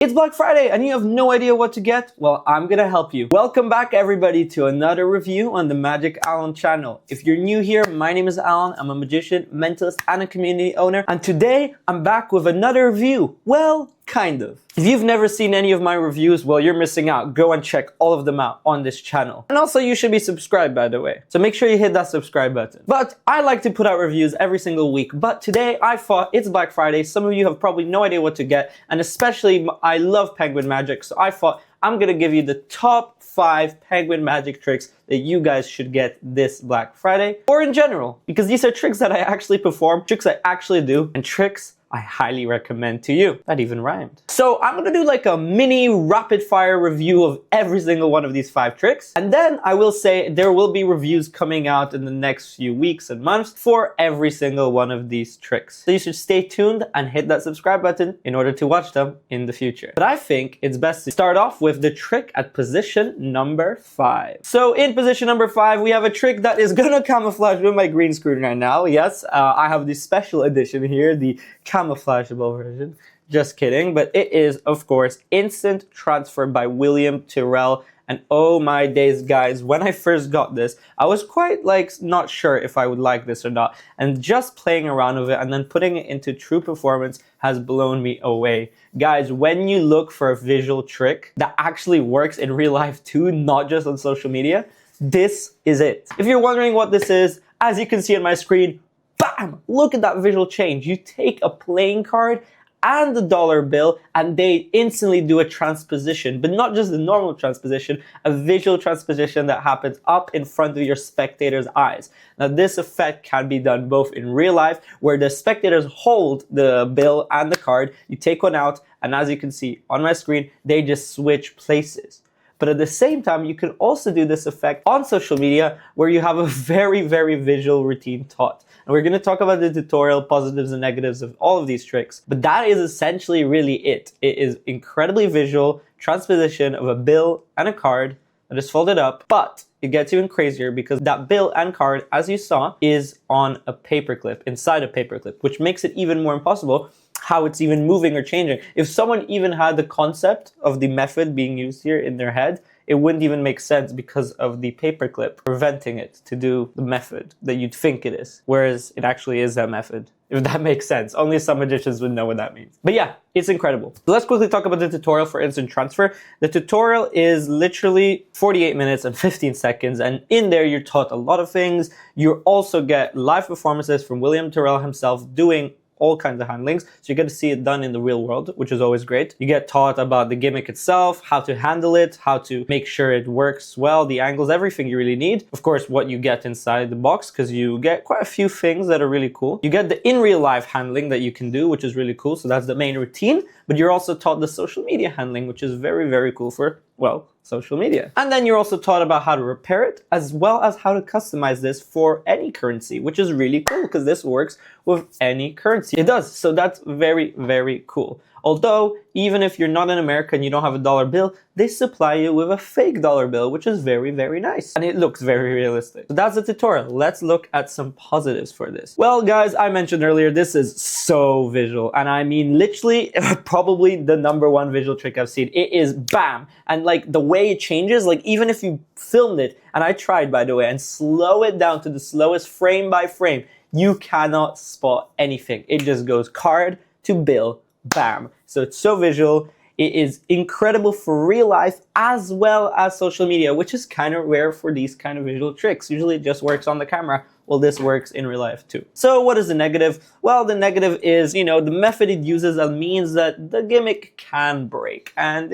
It's Black Friday and you have no idea what to get? Well, I'm gonna help you. Welcome back everybody to another review on the Magic Alon channel. If you're new here, my name is Alon. I'm a magician, mentalist, and a community owner. And today I'm back with another review. Well, kind of. If you've never seen any of my reviews, well, you're missing out. Go and check all of them out on this channel. And also you should be subscribed, by the way. So make sure you hit that subscribe button. But I like to put out reviews every single week. But today I thought it's Black Friday. Some of you have probably no idea what to get. And especially I love penguin magic. So I thought I'm gonna give you the top 5 penguin magic tricks that you guys should get this Black Friday, or in general, because these are tricks that I actually perform, tricks I actually do, and tricks I highly recommend to you. That even rhymed. So I'm gonna do like a mini rapid fire review of every single one of these 5 tricks. And then I will say there will be reviews coming out in the next few weeks and months for every single one of these tricks. So you should stay tuned and hit that subscribe button in order to watch them in the future. But I think it's best to start off with the trick at position number 5. So in position number 5, we have a trick that is gonna camouflage with my green screen right now. Yes, I have the special edition here, the camouflageable version. Just kidding, but it is, of course, Instant Transfer by William Tyrrell. And oh my days, guys, when I first got this, I was quite not sure if I would like this or not. And just playing around with it and then putting it into true performance has blown me away. Guys, when you look for a visual trick that actually works in real life too, not just on social media, this is it. If you're wondering what this is, as you can see on my screen, bam! Look at that visual change. You take a playing card and the dollar bill and they instantly do a transposition, but not just the normal transposition, a visual transposition that happens up in front of your spectator's eyes. Now this effect can be done both in real life, where the spectators hold the bill and the card, you take one out, and as you can see on my screen, they just switch places. But at the same time, you can also do this effect on social media where you have a very, very visual routine taught. And we're going to talk about the tutorial, positives and negatives of all of these tricks. But that is essentially really it. It is incredibly visual transposition of a bill and a card that is folded up. But it gets even crazier because that bill and card, as you saw, is on a paperclip, inside a paperclip, which makes it even more impossible how it's even moving or changing. If someone even had the concept of the method being used here in their head, it wouldn't even make sense because of the paperclip preventing it to do the method that you'd think it is. Whereas it actually is that method, if that makes sense. Only some magicians would know what that means. But yeah, it's incredible. So let's quickly talk about the tutorial for instant transfer. The tutorial is literally 48 minutes and 15 seconds. And in there, you're taught a lot of things. You also get live performances from William Tyrrell himself doing all kinds of handlings. So you get to see it done in the real world, which is always great. You get taught about the gimmick itself, how to handle it, how to make sure it works well, the angles, everything you really need. Of course, what you get inside the box, because you get quite a few things that are really cool. You get the in real life handling that you can do, which is really cool. So that's the main routine, but you're also taught the social media handling, which is very, very cool for, well, social media. And then you're also taught about how to repair it, as well as how to customize this for any currency, which is really cool because this works with any currency. It does. So that's very, very cool. Although, even if you're not in America and you don't have a dollar bill, they supply you with a fake dollar bill, which is very, very nice. And it looks very realistic. So that's the tutorial. Let's look at some positives for this. Well, guys, I mentioned earlier, this is so visual. And I mean, literally, probably the #1 visual trick I've seen. It is bam. And the way it changes, even if you filmed it, and I tried, by the way, and slow it down to the slowest frame by frame, you cannot spot anything. It just goes card to bill. Bam. So it's so visual. It is incredible for real life as well as social media, which is kind of rare for these kind of visual tricks. Usually it just works on the camera. Well, this works in real life too. So what is the negative? Well, the negative is, the method it uses means that the gimmick can break. And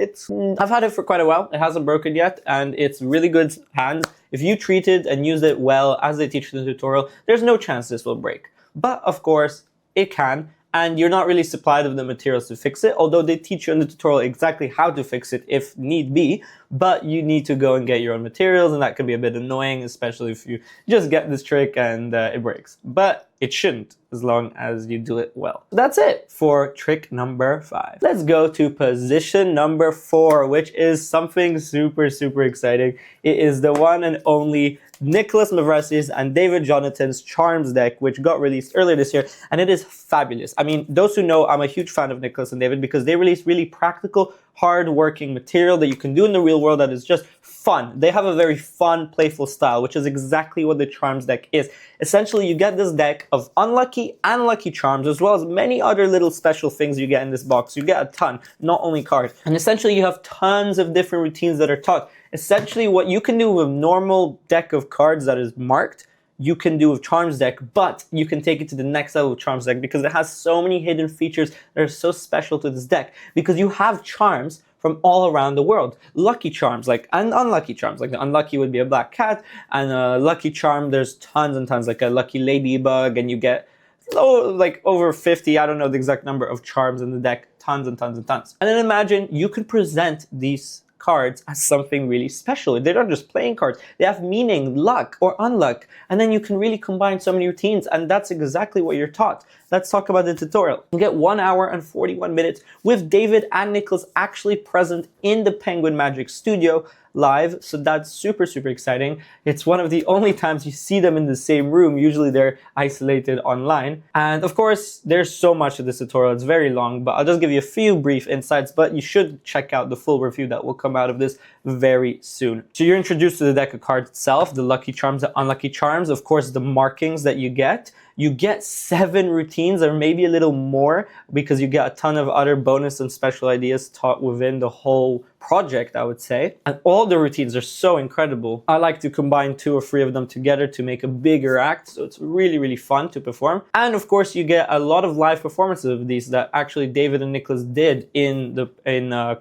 I've had it for quite a while. It hasn't broken yet, and it's really good hands. If you treat it and use it well, as they teach in the tutorial, there's no chance this will break. But of course, it can. And you're not really supplied with the materials to fix it, although they teach you in the tutorial exactly how to fix it if need be, but you need to go and get your own materials, and that can be a bit annoying, especially if you just get this trick and it breaks. But it shouldn't, as long as you do it well. So that's it for trick number 5. Let's go to position number 4, which is something super, super exciting. It is the one and only Nicholas Mavressi's and David Jonathan's Charms deck, which got released earlier this year, and it is fabulous. I mean, those who know, I'm a huge fan of Nicholas and David because they release really practical, hard-working material that you can do in the real world that is just fun. They have a very fun, playful style, which is exactly what the Charms deck is. Essentially, you get this deck of unlucky and lucky charms, as well as many other little special things you get in this box. You get a ton, not only cards. And essentially, you have tons of different routines that are taught. Essentially, what you can do with a normal deck of cards that is marked, you can do with Charms deck, but you can take it to the next level with Charms deck because it has so many hidden features that are so special to this deck. Because you have charms from all around the world. Lucky charms, and unlucky charms. Like the unlucky would be a black cat, and a lucky charm, there's tons and tons, like a lucky ladybug, and you get over 50, I don't know the exact number of charms in the deck, tons and tons and tons. And then imagine you can present these cards as something really special. They're not just playing cards. They have meaning, luck or unluck. And then you can really combine so many routines, and that's exactly what you're taught. Let's talk about the tutorial. You get 1 hour and 41 minutes with David and Nicholas actually present in the Penguin Magic studio live, so that's super, super exciting. It's one of the only times you see them in the same room. Usually they're isolated online. And of course, there's so much of this tutorial. It's very long, but I'll just give you a few brief insights, but you should check out the full review that will come out of this very soon. So you're introduced to the deck of cards itself, the lucky charms, the unlucky charms, of course, the markings that you get. You get 7 routines or maybe a little more because you get a ton of other bonus and special ideas taught within the whole project, I would say. And all the routines are so incredible. I like to combine 2 or 3 of them together to make a bigger act, so it's really, really fun to perform. And of course, you get a lot of live performances of these that actually David and Nicholas did in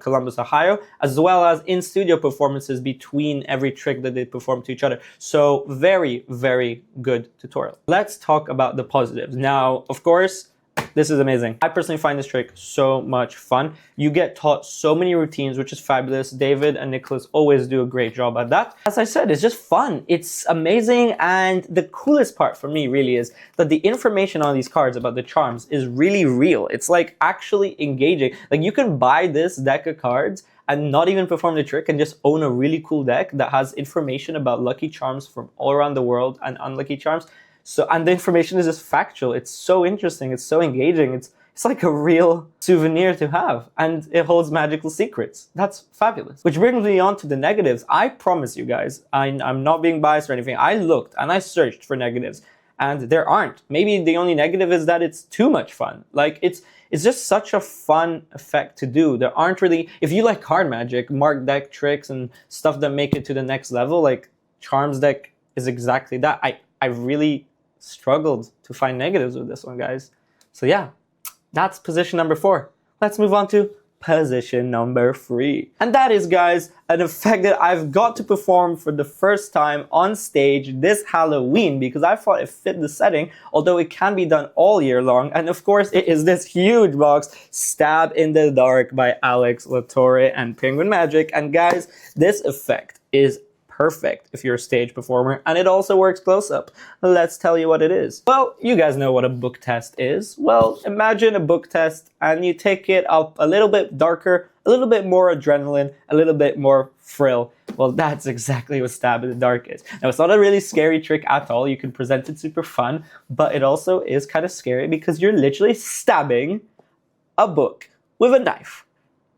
Columbus, Ohio, as well as in studio performances between every trick that they perform to each other. So very, very good tutorial. Let's talk about the positives. Now, of course, this is amazing. I personally find this trick so much fun. You get taught so many routines, which is fabulous. David and Nicholas always do a great job at that. As I said, it's just fun. It's amazing. And the coolest part for me really is that the information on these cards about the charms is really real. It's like actually engaging. Like you can buy this deck of cards and not even perform the trick and just own a really cool deck that has information about lucky charms from all around the world and unlucky charms. And the information is just factual. It's so interesting. It's so engaging. It's like a real souvenir to have. And it holds magical secrets. That's fabulous. Which brings me on to the negatives. I promise you guys, I'm not being biased or anything. I looked and I searched for negatives and there aren't. Maybe the only negative is that it's too much fun. Like it's just such a fun effect to do. There aren't really, if you like card magic, mark deck tricks and stuff that make it to the next level, like Charms deck is exactly that. I really struggled to find negatives with this one, guys. So yeah, that's position number 4. Let's move on to position number 3. And that is, guys, an effect that I've got to perform for the first time on stage this Halloween because I thought it fit the setting, although it can be done all year long. And of course, it is this huge box, Stab in the Dark by Alex Latorre and Penguin Magic. And guys, this effect is perfect if you're a stage performer, and it also works close up. Let's tell you what it is. Well, you guys know what a book test is. Well, imagine a book test and you take it up a little bit darker, a little bit more adrenaline, a little bit more thrill. Well, that's exactly what Stab in the Dark is. Now, it's not a really scary trick at all. You can present it super fun, but it also is kind of scary because you're literally stabbing a book with a knife.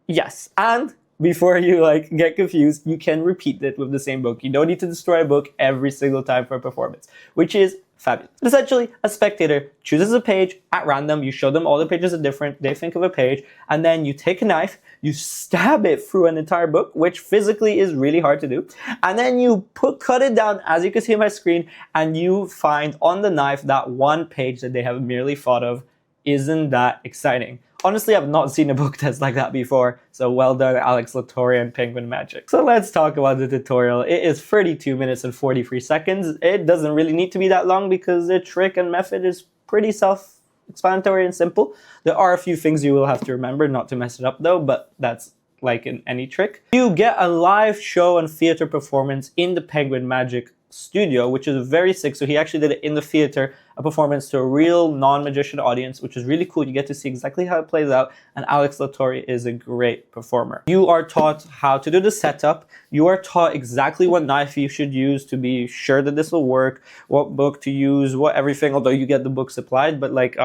Yes, and before you get confused, you can repeat it with the same book. You don't need to destroy a book every single time for a performance, which is fabulous. Essentially, a spectator chooses a page at random. You show them all the pages are different. They think of a page, and then you take a knife, you stab it through an entire book, which physically is really hard to do. And then you cut it down, as you can see on my screen, and you find on the knife that one page that they have merely thought of. Isn't that exciting? Honestly, I've not seen a book test like that before, so well done, Alex Latorre and Penguin Magic. So let's talk about the tutorial. It is 32 minutes and 43 seconds. It doesn't really need to be that long because the trick and method is pretty self-explanatory and simple. There are a few things you will have to remember, not to mess it up though, but that's like in any trick. You get a live show and theater performance in the Penguin Magic studio, which is very sick. So he actually did it in the theater, a performance to a real non-magician audience, which is really cool. You get to see exactly how it plays out, and Alex Latorre is a great performer. You are taught how to do the setup. You are taught exactly what knife you should use to be sure that this will work, what book to use, what everything, although you get the book supplied, but like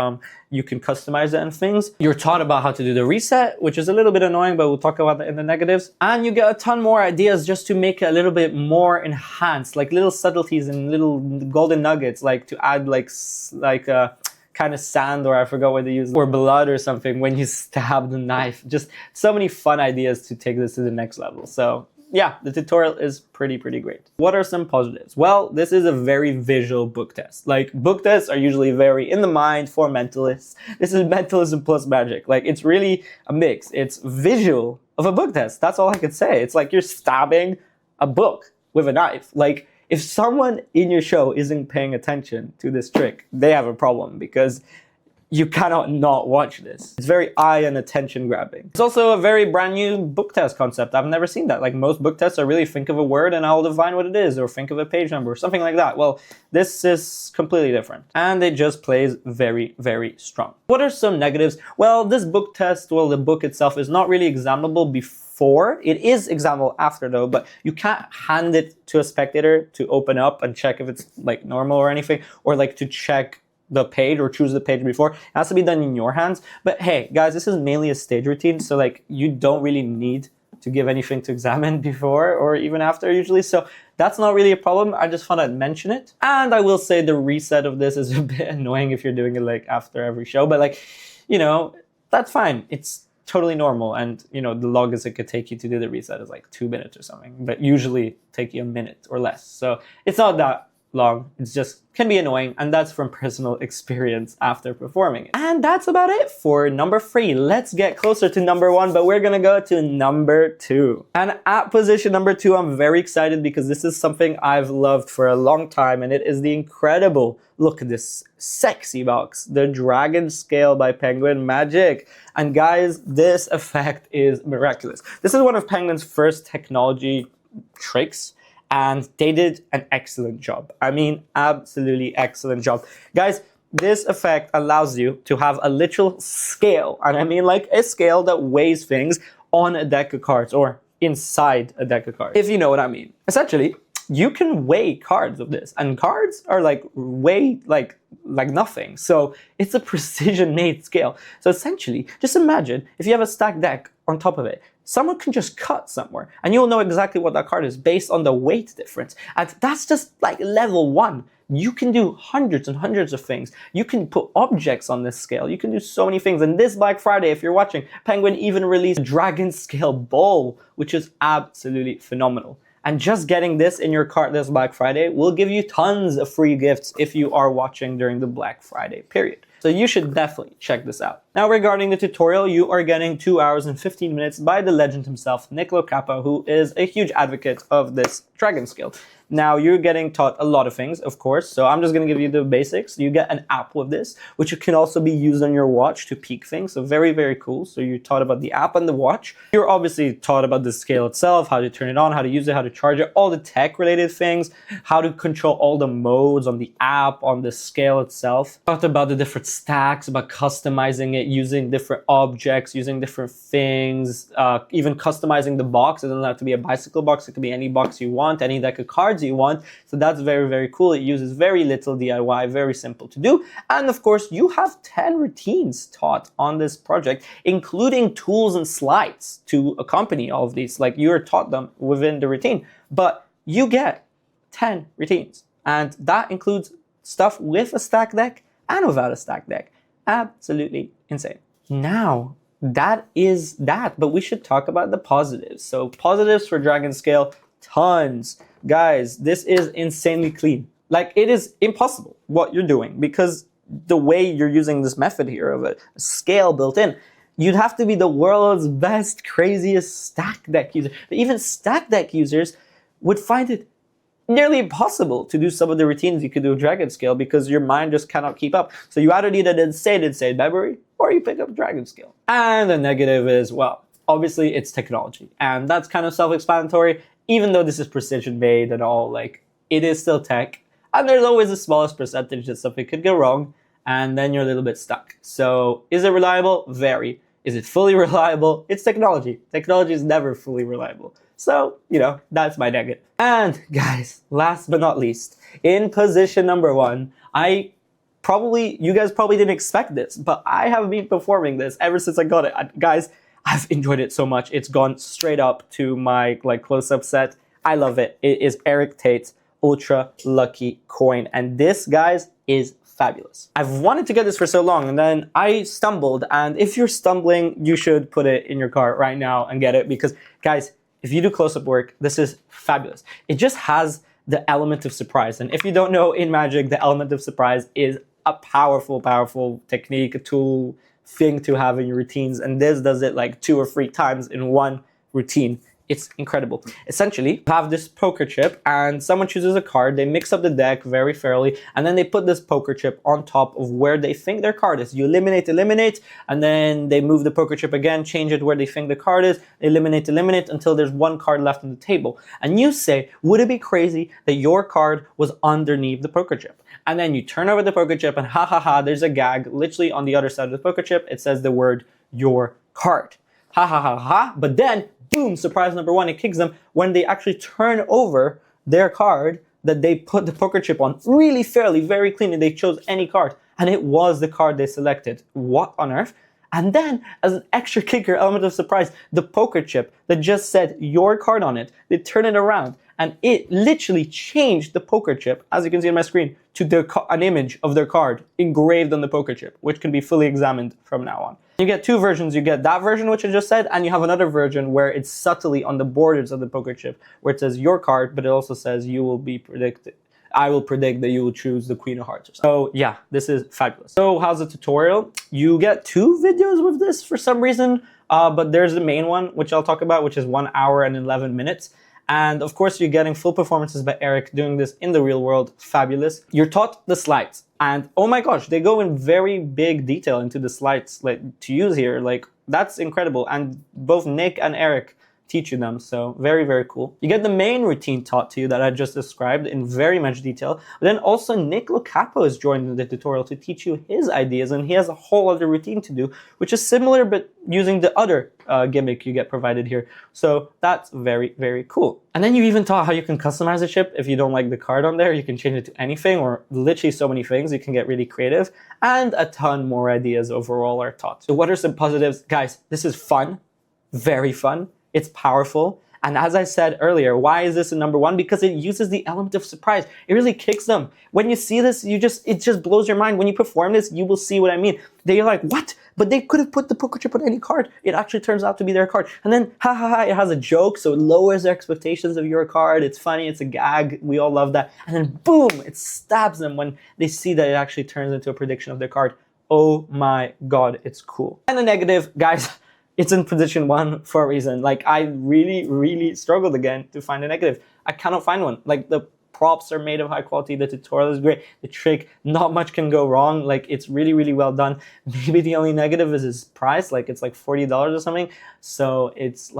you can customize it and things. You're taught about how to do the reset, which is a little bit annoying, but we'll talk about that in the negatives. And you get a ton more ideas just to make it a little bit more enhanced, like little subtleties and little golden nuggets, like to add like kind of sand, or I forgot what they use, or blood or something when you stab the knife. Just so many fun ideas to take this to the next level. So yeah, the tutorial is pretty great. What are some positives? Well, this is a very visual book test. Like, book tests are usually very in the mind for mentalists. This is mentalism plus magic. Like, it's really a mix. It's visual of a book test. That's all I could say. It's like you're stabbing a book with a knife. Like, if someone in your show isn't paying attention to this trick, they have a problem, because you cannot not watch this. It's very eye and attention grabbing. It's also a very brand new book test concept. I've never seen that. Like, most book tests are really think of a word and I'll divine what it is, or think of a page number or something like that. Well, this is completely different, and it just plays very strong. What are some negatives? Well, this book test, well, the book itself is not really examinable before. It is examinable after though, but you can't hand it to a spectator to open up and check if it's like normal or anything, or like to check the page or choose the page before. It has to be done in your hands. But hey, guys, this is mainly a stage routine, so like you don't really need to give anything to examine before or even after usually. So that's not really a problem. I just thought I'd mention it. And I will say the reset of this is a bit annoying if you're doing it like after every show, but like, you know, that's fine. It's totally normal. And you know, the longest it could take you to do the reset is like 2 minutes or something, but usually take you a minute or less. So it's not that long. It's just can be annoying, and that's from personal experience after performing it. And that's about it for number 3. Let's get closer to number 1, but we're gonna go to number 2. And at position number 2, I'm very excited because this is something I've loved for a long time, and it is the incredible, look at this sexy box, the DragonScale by Penguin Magic. And guys, this effect is miraculous. This is one of Penguin's first technology tricks, and they did an excellent job. I mean, absolutely excellent job. Guys, this effect allows you to have a literal scale, and I mean like a scale that weighs things on a deck of cards, or inside a deck of cards, if you know what I mean. Essentially, you can weigh cards with this, and cards are like weigh like nothing. So it's a precision made scale. So essentially, just imagine if you have a stacked deck on top of it, someone can just cut somewhere and you'll know exactly what that card is based on the weight difference. And that's just like level 1. You can do hundreds and hundreds of things. You can put objects on this scale. You can do so many things. And this Black Friday, if you're watching, Penguin even released a DragonScale bowl, which is absolutely phenomenal. And just getting this in your cart this Black Friday will give you tons of free gifts if you are watching during the Black Friday period. So you should definitely check this out. Now, regarding the tutorial, you are getting 2 hours and 15 minutes by the legend himself, Niccolo Cappa, who is a huge advocate of this DragonScale. Now, you're getting taught a lot of things, of course, so I'm just going to give you the basics. You get an app with this, which can also be used on your watch to peek things, so very cool. So you're taught about the app and the watch. You're obviously taught about the scale itself, how to turn it on, how to use it, how to charge it, all the tech-related things, how to control all the modes on the app, on the scale itself. Talked about the different stacks, about customizing it, using different objects, using different things, even customizing the box. It doesn't have to be a bicycle box, it could be any box you want, any deck of cards you want. So that's very cool. It uses very little DIY, very simple to do. And of course, you have 10 routines taught on this project, including tools and slides to accompany all of these. Like, you're taught them within the routine, but you get 10 routines. And that includes stuff with a stack deck and without a stack deck. Absolutely insane. Now, that is that, but we should talk about the positives. So positives for DragonScale, tons. Guys, this is insanely clean. Like, it is impossible what you're doing, because the way you're using this method here of a scale built in, you'd have to be the world's best, craziest stack deck user. But even stack deck users would find it nearly impossible to do some of the routines you could do with DragonScale, because your mind just cannot keep up. So you either need an insane memory, or you pick up DragonScale. And the negative is, well, obviously it's technology, and that's kind of self-explanatory. Even though this is precision made and all, like, it is still tech. And there's always the smallest percentage that something could go wrong, and then you're a little bit stuck. So is it reliable? Very. Is it fully reliable? It's technology. Technology is never fully reliable. So, that's my negative. And guys, last but not least, in position number 1, you guys probably didn't expect this, but I have been performing this ever since I got it. Guys, I've enjoyed it so much. It's gone straight up to my close-up set. I love it. It is Eric Tate's Ultra Lucky Coin. And this, guys, is fabulous. I've wanted to get this for so long, and then I stumbled. And if you're stumbling, you should put it in your cart right now and get it, because, guys, if you do close-up work, this is fabulous. It just has the element of surprise. And if you don't know, in Magic, the element of surprise is a powerful, powerful technique, a tool, thing to have in your routines. And this does it like 2 or 3 times in one routine. It's incredible. Essentially, you have this poker chip and someone chooses a card, they mix up the deck very fairly, and then they put this poker chip on top of where they think their card is. You eliminate, and then they move the poker chip again, change it where they think the card is, eliminate, until there's one card left on the table. And you say, would it be crazy that your card was underneath the poker chip? And then you turn over the poker chip and ha ha ha, there's a gag literally on the other side of the poker chip. It says the word, your card. Ha ha ha ha, but then boom, surprise number 1, it kicks them when they actually turn over their card that they put the poker chip on really fairly, very cleanly. They chose any card, and it was the card they selected. What on earth? And then, as an extra kicker, element of surprise, the poker chip that just said your card on it, they turn it around, and it literally changed the poker chip, as you can see on my screen, to an image of their card engraved on the poker chip, which can be fully examined from now on. You get 2 versions. You get that version, which I just said, and you have another version where it's subtly on the borders of the poker chip, where it says your card, but it also says you will be predicted. I will predict that you will choose the Queen of Hearts or something. So yeah, this is fabulous. So how's the tutorial? You get 2 videos with this for some reason, but there's the main one, which I'll talk about, which is 1 hour and 11 minutes. And of course, you're getting full performances by Eric doing this in the real world. Fabulous. You're taught the slides. And oh my gosh, they go in very big detail into the slides to use here. That's incredible. And both Nick and Eric teach you them. So very, very cool. You get the main routine taught to you that I just described in very much detail. But then also Nick Locapo is joining the tutorial to teach you his ideas. And he has a whole other routine to do, which is similar, but using the other gimmick you get provided here. So that's very, very cool. And then you even taught how you can customize the chip. If you don't like the card on there, you can change it to anything, or literally so many things. You can get really creative, and a ton more ideas overall are taught. So what are some positives? Guys, this is fun, very fun. It's powerful. And as I said earlier, why is this a number 1? Because it uses the element of surprise. It really kicks them. When you see this, it just blows your mind. When you perform this, you will see what I mean. They're like, what? But they could have put the poker chip on any card. It actually turns out to be their card. And then, ha ha ha, it has a joke, so it lowers their expectations of your card. It's funny, it's a gag. We all love that. And then boom, it stabs them when they see that it actually turns into a prediction of their card. Oh my God, it's cool. And the negative, guys, it's in position 1 for a reason. I really, really struggled again to find a negative. I cannot find one. The props are made of high quality. The tutorial is great. The trick, not much can go wrong. It's really, really well done. Maybe the only negative is its price. It's like $40 or something. So it's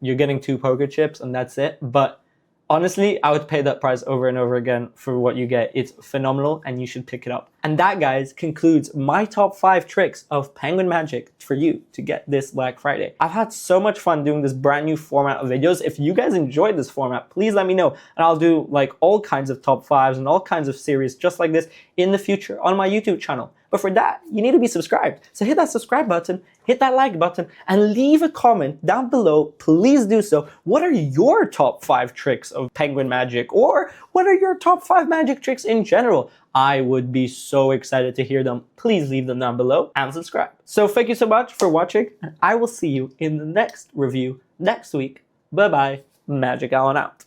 you're getting 2 poker chips and that's it. But honestly, I would pay that price over and over again for what you get. It's phenomenal and you should pick it up. And that, guys, concludes my top 5 tricks of Penguin Magic for you to get this Black Friday. I've had so much fun doing this brand new format of videos. If you guys enjoyed this format, please let me know. And I'll do all kinds of top 5s and all kinds of series just like this in the future on my YouTube channel. But for that, you need to be subscribed. So hit that subscribe button, hit that like button, and leave a comment down below. Please do so. What are your top 5 tricks of Penguin Magic? Or what are your top 5 magic tricks in general? I would be so excited to hear them. Please leave them down below and subscribe. So thank you so much for watching, and I will see you in the next review next week. Bye-bye. Magic Alon out.